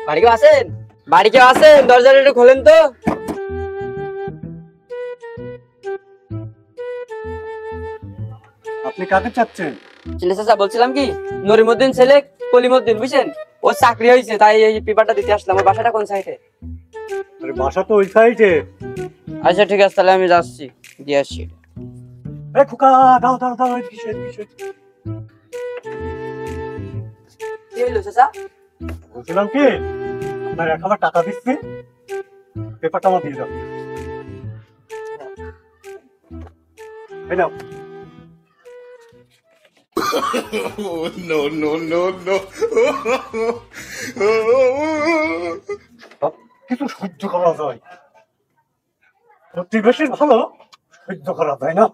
বাড়ি কেউ আছেন? বাড়ি কেউ আছেন? দরজাটা একটু খোলেন তো। আপনি কাকে চাচ্ছেন? চিন্তা চাচা, বলছিলাম কি, নরিমুদ্দিন ছেলে কলিমুদ্দিন, বুঝছেন? ওর চাকরি হয়েছে, তাই এই পেপারটা দিতে আসলাম। ওর বাসাটা কোন সাইডে? আরে বাসা তো ওই সাইডে। আচ্ছা ঠিক আছে, তাহলে আমি যাচ্ছি, দিয়ে আসছি। এ খোকা, দাও দাও দাও, কিসের কিসের? কি হইলো চাচা? বলছিলাম কি, আপনার 1,000 টাকা দিচ্ছি, পেপারটা আমার দিয়ে দাও। এই নাও। No, no, no, no. সব কিছু সহ্য করা যায়, প্রতিবেশীর ভালো সহ্য করা যায় না।